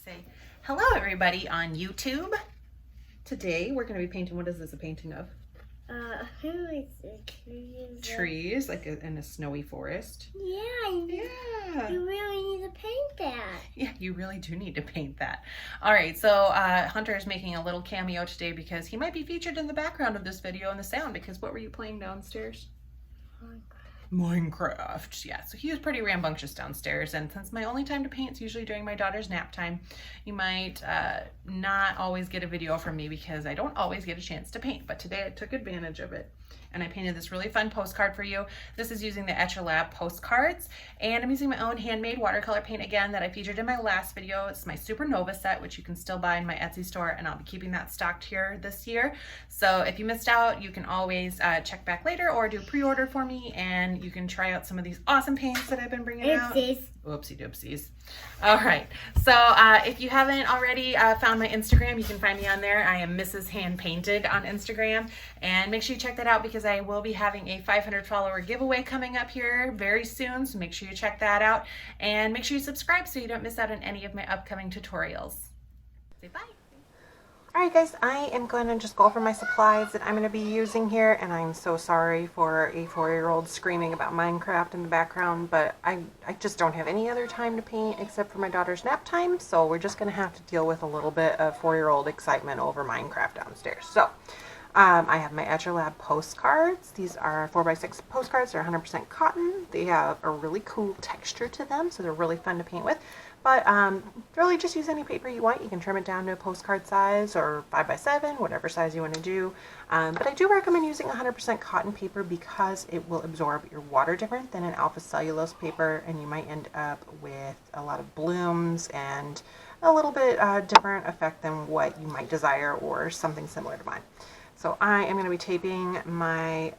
Say hello everybody on YouTube. Today we're going to be painting, what is this a painting of? Trees, like in a snowy forest. Yeah. You really need to paint that. Yeah, you really do need to paint that. All right, so Hunter is making a little cameo today because he might be featured in the background of this video in the sound, because what were you playing downstairs? Minecraft. Yeah, so he was pretty rambunctious downstairs, and since my only time to paint is usually during my daughter's nap time, you might not always get a video from me because I don't always get a chance to paint, but today I took advantage of it and I painted this really fun postcard for you. This is using the Etchr postcards, and I'm using my own handmade watercolor paint again that I featured in my last video. It's my Supernova set, which you can still buy in my Etsy store, and I'll be keeping that stocked here this year. So if you missed out, you can always check back later or do pre-order for me, and you can try out some of these awesome paints that I've been bringing out. Oopsie doopsies. All right, so if you haven't already found my Instagram, you can find me on there. I am Mrs. Hand Painted on Instagram, and make sure you check that out because I will be having a 500 follower giveaway coming up here very soon, so make sure you check that out, and make sure you subscribe so you don't miss out on any of my upcoming tutorials. Say bye. Alright guys, I am going to just go over my supplies that I'm going to be using here, and I'm so sorry for a 4-year-old screaming about Minecraft in the background, but I just don't have any other time to paint except for my daughter's nap time, so we're just going to have to deal with a little bit of 4-year-old excitement over Minecraft downstairs. So, I have my Etchr postcards. These are 4x6 postcards. They're 100% cotton. They have a really cool texture to them, so they're really fun to paint with. But really just use any paper you want. You can trim it down to a postcard size or 5x7, whatever size you want to do. But I do recommend using 100% cotton paper because it will absorb your water different than an alpha cellulose paper, and you might end up with a lot of blooms and a little bit different effect than what you might desire, or something similar to mine. So I am going to be taping my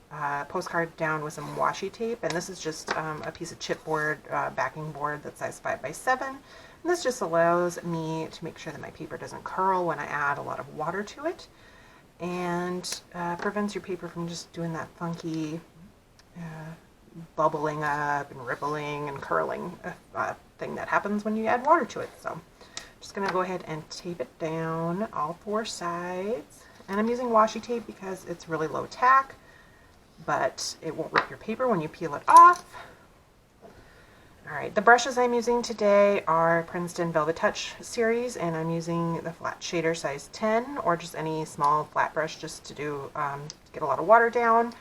postcard down with some washi tape, and this is just a piece of chipboard backing board that's size 5x7. And this just allows me to make sure that my paper doesn't curl when I add a lot of water to it, and prevents your paper from just doing that funky bubbling up and rippling and curling thing that happens when you add water to it. So I'm just going to go ahead and tape it down all 4 sides. And I'm using washi tape because it's really low tack, but it won't rip your paper when you peel it off. Alright, the brushes I'm using today are Princeton Velvetouch series, and I'm using the flat shader size 10, or just any small flat brush just to do get a lot of water down.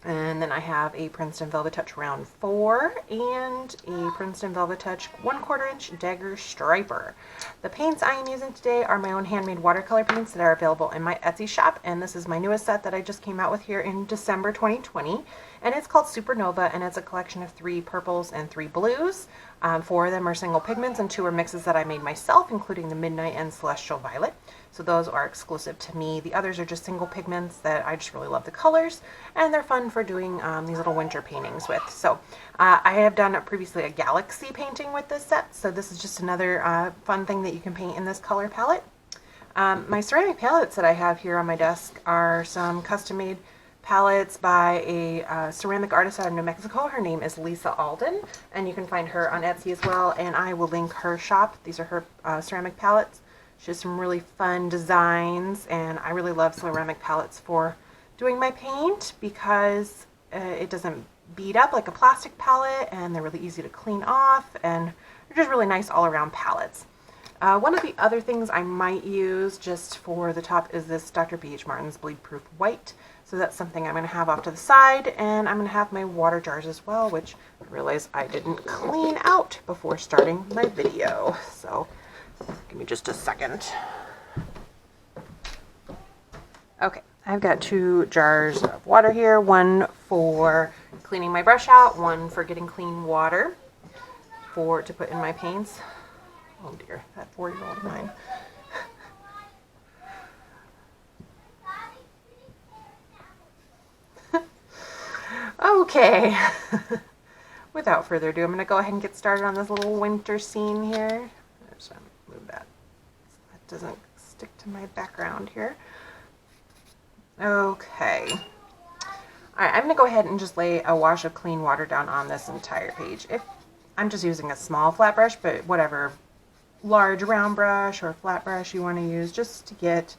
And then I have a Princeton Velvetouch round 4 and a Princeton Velvetouch 1/4 inch Dagger Striper. The paints I am using today are my own handmade watercolor paints that are available in my Etsy shop, and this is my newest set that I just came out with here in December 2020, and it's called Supernova, and it's a collection of 3 purples and 3 blues. 4 of them are single pigments and 2 are mixes that I made myself, including the Midnight and Celestial Violet. So those are exclusive to me. The others are just single pigments that I just really love the colors, and they're fun for doing these little winter paintings with. So I have done previously a galaxy painting with this set, so this is just another fun thing that you can paint in this color palette. My ceramic palettes that I have here on my desk are some custom-made palettes by a ceramic artist out of New Mexico. Her name is Lisa Alden, and you can find her on Etsy as well, and I will link her shop. These are her ceramic palettes. She has some really fun designs, and I really love ceramic palettes for doing my paint because it doesn't bead up like a plastic palette, and they're really easy to clean off, and they're just really nice all-around palettes. One of the other things I might use just for the top is this Dr. B.H. Martin's Bleed Proof White. So that's something I'm going to have off to the side, and I'm going to have my water jars as well, which I realized I didn't clean out before starting my video. So give me just a second. Okay, I've got 2 jars of water here, one for cleaning my brush out, one for getting clean water to put in my paints. Oh dear, that 4-year-old of mine. Okay, without further ado, I'm going to go ahead and get started on this little winter scene here. Just move that so that doesn't stick to my background here. Okay. Alright, I'm going to go ahead and just lay a wash of clean water down on this entire page. I'm just using a small flat brush, but whatever large round brush or flat brush you want to use, just to get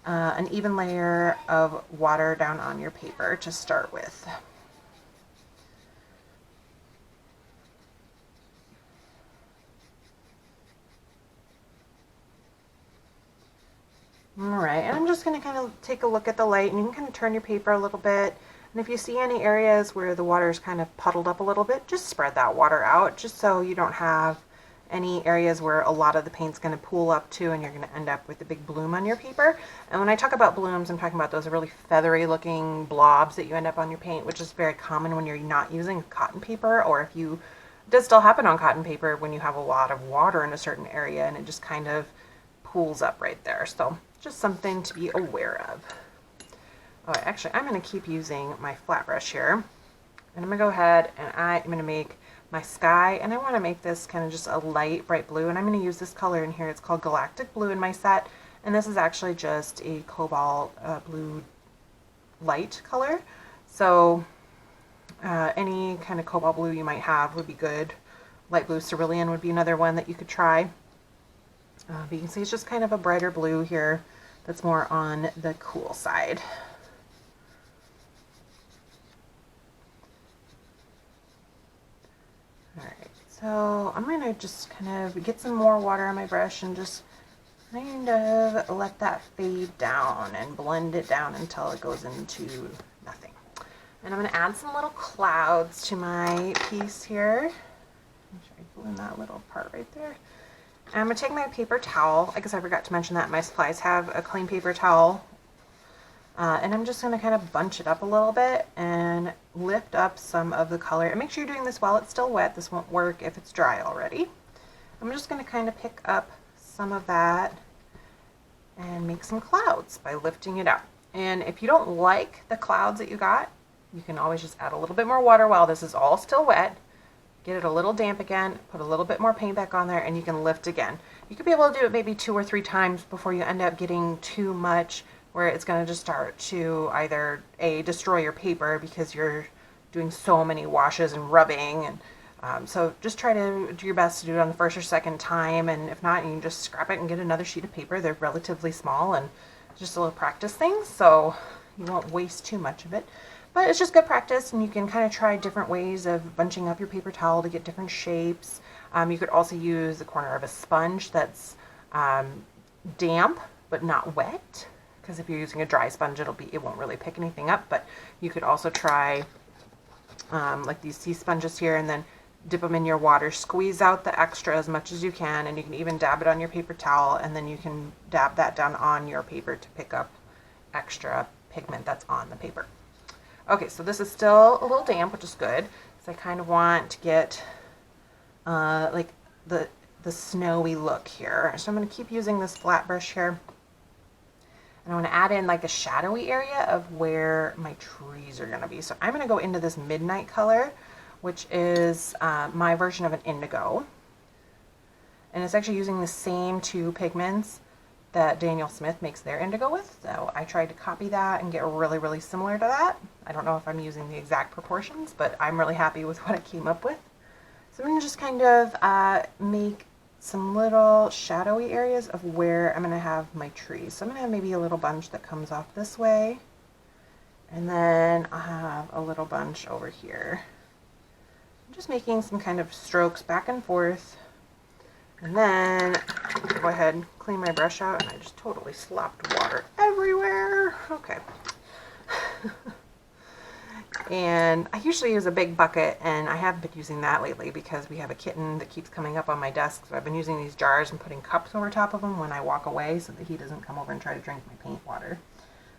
an even layer of water down on your paper to start with. Alright, and I'm just going to kind of take a look at the light, and you can kind of turn your paper a little bit. And if you see any areas where the water is kind of puddled up a little bit, just spread that water out, just so you don't have any areas where a lot of the paint's going to pool up to and you're going to end up with a big bloom on your paper. And when I talk about blooms, I'm talking about those really feathery looking blobs that you end up on your paint, which is very common when you're not using cotton paper, or if you, it does still happen on cotton paper when you have a lot of water in a certain area and it just kind of pools up right there. So just something to be aware of. Oh, actually, I'm going to keep using my flat brush here, and I'm going to go ahead and I'm going to make my sky, and I want to make this kind of just a light bright blue, and I'm going to use this color in here. It's called Galactic Blue in my set, and this is actually just a cobalt blue light color. So any kind of cobalt blue you might have would be good. Light blue cerulean would be another one that you could try. But you can see it's just kind of a brighter blue here that's more on the cool side. Alright, so I'm going to just kind of get some more water on my brush and just kind of let that fade down and blend it down until it goes into nothing. And I'm going to add some little clouds to my piece here. Make sure I blend that little part right there. I'm going to take my paper towel. I guess I forgot to mention that my supplies have a clean paper towel. And I'm just going to kind of bunch it up a little bit and lift up some of the color. And make sure you're doing this while it's still wet. This won't work if it's dry already. I'm just going to kind of pick up some of that and make some clouds by lifting it up. And if you don't like the clouds that you got, you can always just add a little bit more water while this is all still wet. Get it a little damp again, put a little bit more paint back on there, and you can lift again. You could be able to do it maybe 2 or 3 times before you end up getting too much, where it's going to just start to either destroy your paper because you're doing so many washes and rubbing. And so just try to do your best to do it on the first or second time, and if not, you can just scrap it and get another sheet of paper. They're relatively small and just a little practice thing, so you won't waste too much of it. But it's just good practice, and you can kind of try different ways of bunching up your paper towel to get different shapes. You could also use the corner of a sponge that's damp but not wet, because if you're using a dry sponge, it won't really pick anything up. But you could also try like these sea sponges here, and then dip them in your water, squeeze out the extra as much as you can, and you can even dab it on your paper towel, and then you can dab that down on your paper to pick up extra pigment that's on the paper. Okay, so this is still a little damp, which is good, because I kind of want to get like the snowy look here. So I'm going to keep using this flat brush here, and I want to add in like a shadowy area of where my trees are going to be. So I'm going to go into this midnight color, which is my version of an indigo, and it's actually using the same 2 pigments that Daniel Smith makes their indigo with. So I tried to copy that and get really, really similar to that. I don't know if I'm using the exact proportions, but I'm really happy with what I came up with. So I'm going to just kind of make some little shadowy areas of where I'm going to have my trees. So I'm going to have maybe a little bunch that comes off this way, and then I'll have a little bunch over here. I'm just making some kind of strokes back and forth. And then go ahead and clean my brush out, and I just totally slopped water everywhere. Okay. And I usually use a big bucket, and I haven't been using that lately because we have a kitten that keeps coming up on my desk. So I've been using these jars and putting cups over top of them when I walk away so that he doesn't come over and try to drink my paint water.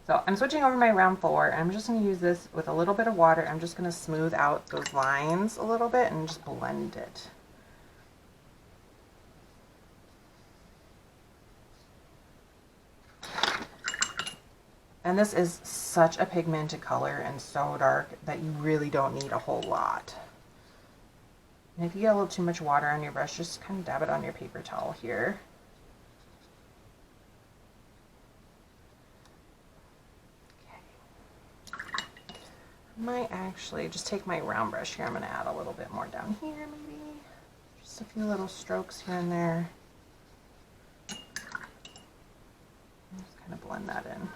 So I'm switching over my round floor. I'm just going to use this with a little bit of water. I'm just going to smooth out those lines a little bit and just blend it. And this is such a pigmented color and so dark that you really don't need a whole lot. And if you get a little too much water on your brush, just kind of dab it on your paper towel here. Okay. I might actually just take my round brush here. I'm going to add a little bit more down here maybe. Just a few little strokes here and there. kind of blend that in.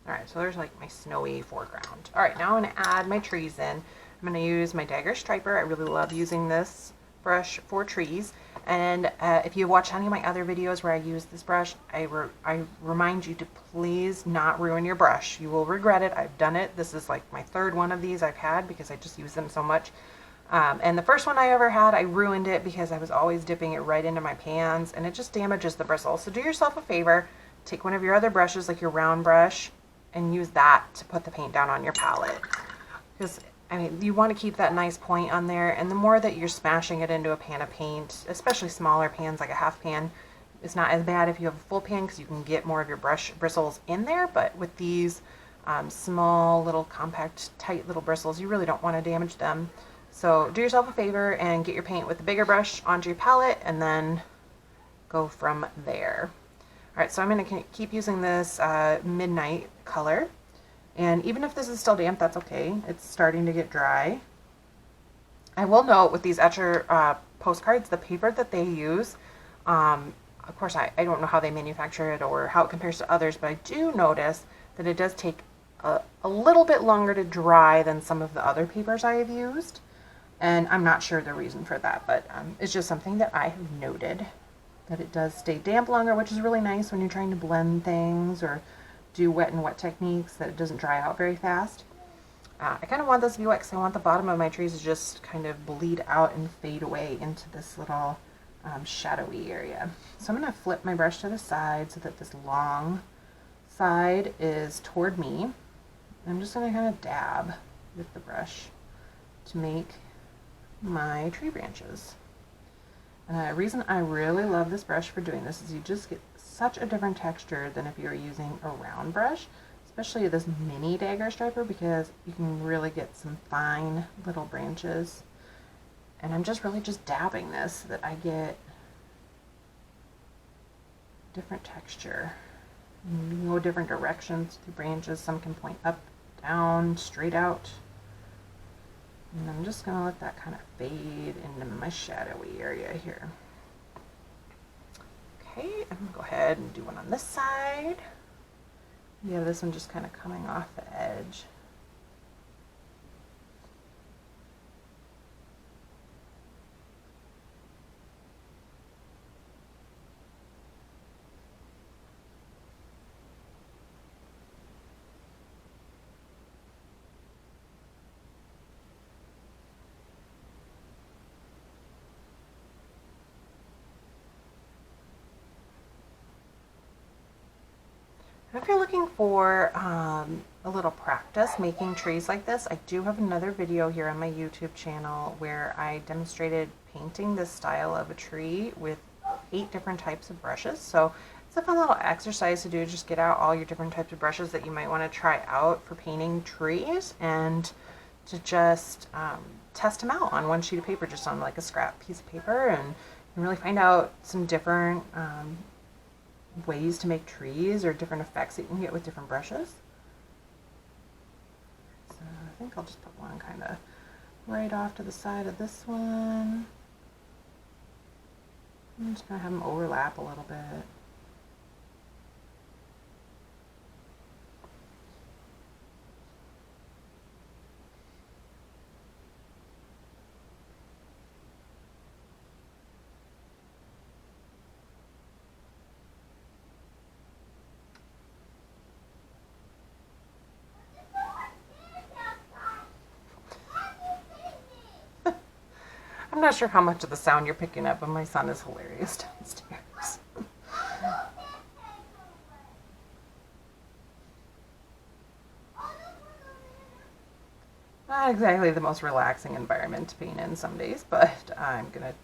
All right, so there's like my snowy foreground. All right, now I'm gonna add my trees in. I'm gonna use my Dagger Striper. I really love using this brush for trees. And if you watch any of my other videos where I use this brush, I remind you to please not ruin your brush. You will regret it. I've done it. This is like my third one of these I've had because I just use them so much. And the first one I ever had, I ruined it because I was always dipping it right into my pans, and it just damages the bristles. So do yourself a favor, take one of your other brushes, like your round brush, and use that to put the paint down on your palette. Because, I mean, you want to keep that nice point on there, and the more that you're smashing it into a pan of paint, especially smaller pans like a half pan, it's not as bad if you have a full pan because you can get more of your brush bristles in there. But with these small, little, compact, tight little bristles, you really don't want to damage them. So do yourself a favor and get your paint with the bigger brush onto your palette, and then go from there. All right, so I'm going to keep using this Midnight color. And even if this is still damp, that's okay. It's starting to get dry. I will note with these Etchr postcards, the paper that they use, of course, I don't know how they manufacture it or how it compares to others, but I do notice that it does take a little bit longer to dry than some of the other papers I have used. And I'm not sure the reason for that, but it's just something that I have noted, that it does stay damp longer, which is really nice when you're trying to blend things or do wet and wet techniques, that it doesn't dry out very fast. I kind of want this to be wet because I want the bottom of my trees to just kind of bleed out and fade away into this little shadowy area. So I'm going to flip my brush to the side so that this long side is toward me. I'm just going to kind of dab with the brush to make my tree branches. And the reason I really love this brush for doing this is you just get such a different texture than if you were using a round brush, especially this mini Dagger Striper, because you can really get some fine little branches. And I'm just really just dabbing this so that I get different texture. And you can go different directions through branches. Some can point up, down, straight out. And I'm just going to let that kind of fade into my shadowy area here. Okay, I'm going to go ahead and do one on this side. You have this one just kind of coming off the edge. If you're looking for a little practice making trees like this, I do have another video here on my YouTube channel where I demonstrated painting this style of a tree with 8 different types of brushes. So it's a fun little exercise to do. Just get out all your different types of brushes that you might want to try out for painting trees, and to just test them out on one sheet of paper, just on like a scrap piece of paper, and really find out some different ways to make trees or different effects that you can get with different brushes. So I think I'll just put one kind of right off to the side of this one. I'm just going to have them overlap a little bit. I'm not sure how much of the sound you're picking up, but my son is hilarious downstairs. Not exactly the most relaxing environment to paint in some days, but I'm going to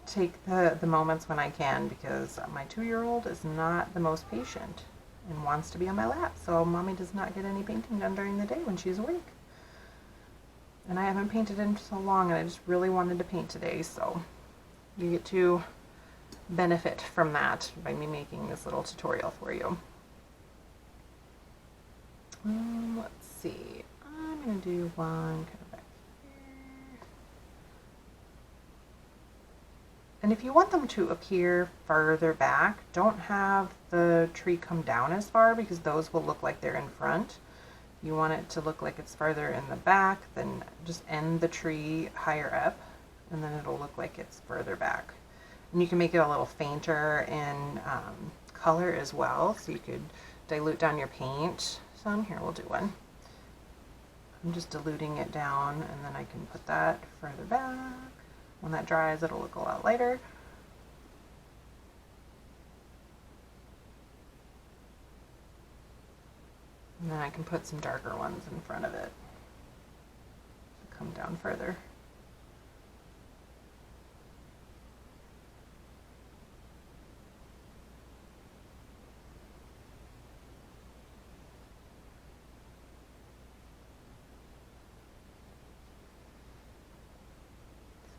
take the moments when I can, because my 2-year-old is not the most patient and wants to be on my lap, so mommy does not get any painting done during the day when she's awake. And I haven't painted in so long, and I just really wanted to paint today, so you get to benefit from that by me making this little tutorial for you. Let's see, I'm going to do one kind of back And if you want them to appear further back, don't have the tree come down as far because those will look like they're in front. You want it to look like it's further in the back, then just end the tree higher up and then it'll look like it's further back. And you can make it a little fainter in color as well, so you could dilute down your paint some. Here, we'll do one. I'm just diluting it down and then I can put that further back. When that dries, it'll look a lot lighter. And then I can put some darker ones in front of it to come down further.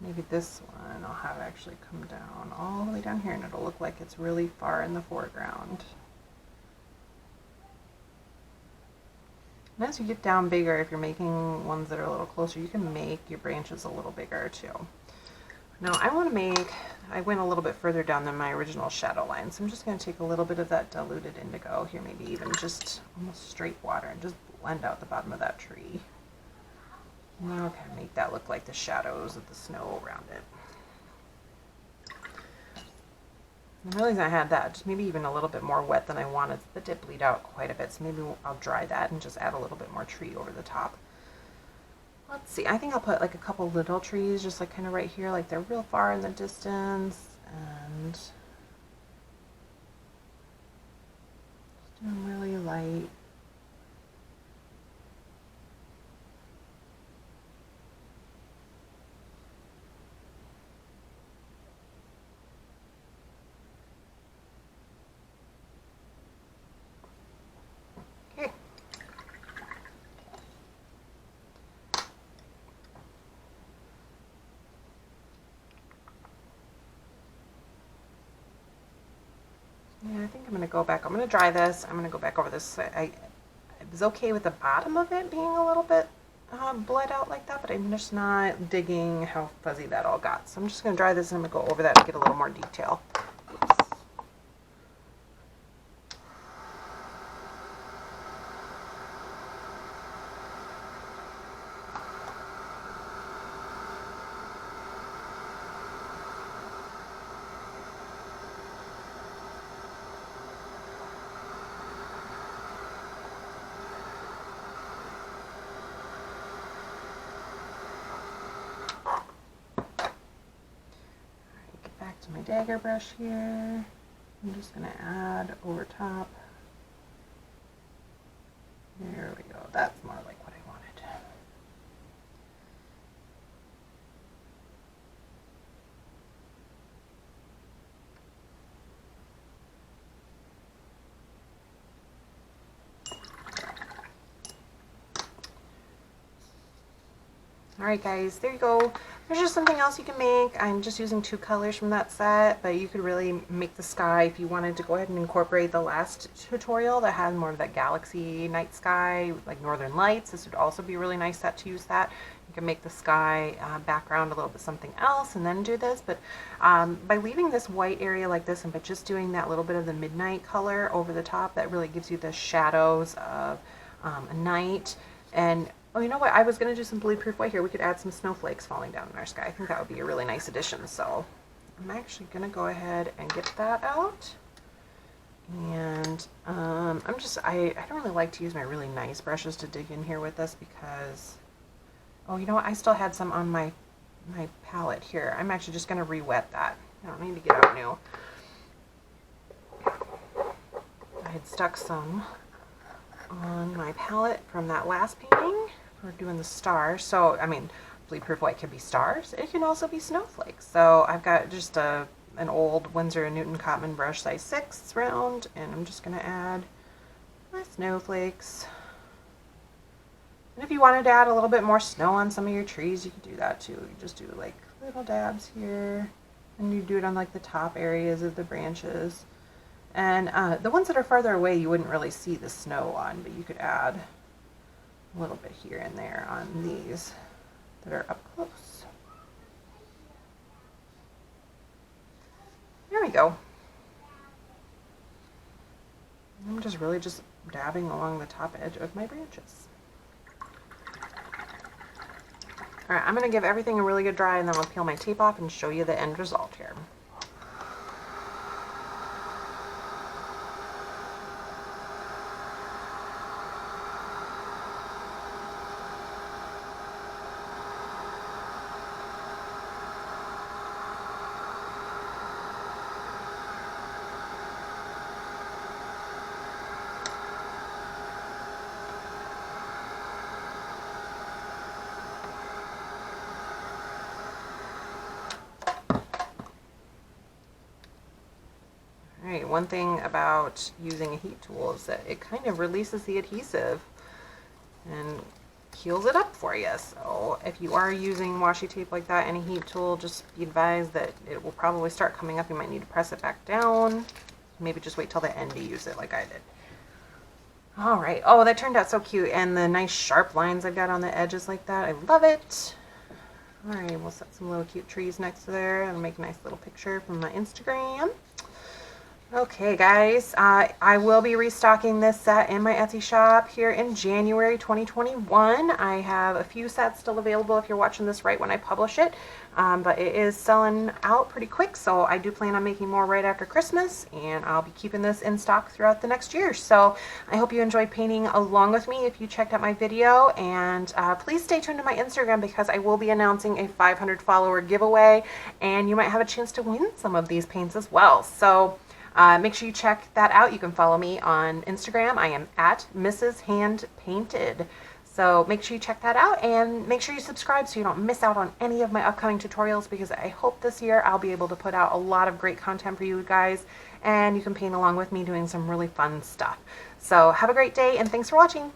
Maybe this one I'll have actually come down all the way down here and it'll look like it's really far in the foreground. And as you get down bigger, if you're making ones that are a little closer, you can make your branches a little bigger too. Now I went a little bit further down than my original shadow line, so I'm just going to take a little bit of that diluted indigo here, maybe even just almost straight water, and just blend out the bottom of that tree. Okay, make that look like the shadows of the snow around it. I realized I had that just maybe even a little bit more wet than I wanted. It did bleed out quite a bit, so maybe I'll dry that and just add a little bit more tree over the top. Let's see, I think I'll put like a couple little trees just like kind of right here, like they're real far in the distance, and just do them really light. Yeah, I think I'm going to go back. I'm going to dry this. I'm going to go back over this. I was okay with the bottom of it being a little bit bled out like that, but I'm just not digging how fuzzy that all got. So I'm just going to dry this and I'm going to go over that and get a little more detail. Oops. To my dagger brush here, I'm just going to add over top. There we go. That's more like what I wanted. Alright guys, there you go. There's just something else you can make. I'm just using 2 colors from that set, but you could really make the sky if you wanted to go ahead and incorporate the last tutorial that had more of that galaxy night sky, like northern lights. This would also be a really nice set to use that. You can make the sky background a little bit something else and then do this, but by leaving this white area like this and by just doing that little bit of the midnight color over the top, that really gives you the shadows of a night. And oh, you know what? I was going to do some bleed-proof white here. We could add some snowflakes falling down in our sky. I think that would be a really nice addition. So I'm actually going to go ahead and get that out. And I don't really like to use my really nice brushes to dig in here with this because, oh, you know what? I still had some on my palette here. I'm actually just going to re-wet that. I don't need to get out new. I had stuck some on my palette from that last painting. We're doing the stars, so I mean, bleed-proof white can be stars. It can also be snowflakes. So I've got just an old Winsor & Newton Cotman brush size 6 round, and I'm just going to add my snowflakes. And if you wanted to add a little bit more snow on some of your trees, you could do that too. You just do like little dabs here, and you do it on like the top areas of the branches. And the ones that are farther away, you wouldn't really see the snow on, but you could add a little bit here and there on these that are up close. go. I'm just really just dabbing along the top edge of my branches. All right, I'm gonna give everything a really good dry, and then I'll peel my tape off and show you the end result here. Alright, one thing about using a heat tool is that it kind of releases the adhesive and heals it up for you. So if you are using washi tape like that, any heat tool, just be advised that it will probably start coming up. You might need to press it back down. Maybe just wait till the end to use it like I did. Alright, oh, that turned out so cute. And the nice sharp lines I've got on the edges like that, I love it. Alright, we'll set some little cute trees next to there and make a nice little picture from my Instagram. Okay guys, I will be restocking this set in my Etsy shop here in January 2021. I have a few sets still available if you're watching this right when I publish it, but it is selling out pretty quick, so I do plan on making more right after Christmas, and I'll be keeping this in stock throughout the next year. So I hope you enjoyed painting along with me if you checked out my video, and please stay tuned to my Instagram because I will be announcing a 500 follower giveaway, and you might have a chance to win some of these paints as well. So make sure you check that out. You can follow me on Instagram. I am at Mrs. Hand Painted. So make sure you check that out, and make sure you subscribe so you don't miss out on any of my upcoming tutorials, because I hope this year I'll be able to put out a lot of great content for you guys, and you can paint along with me doing some really fun stuff. So have a great day, and thanks for watching.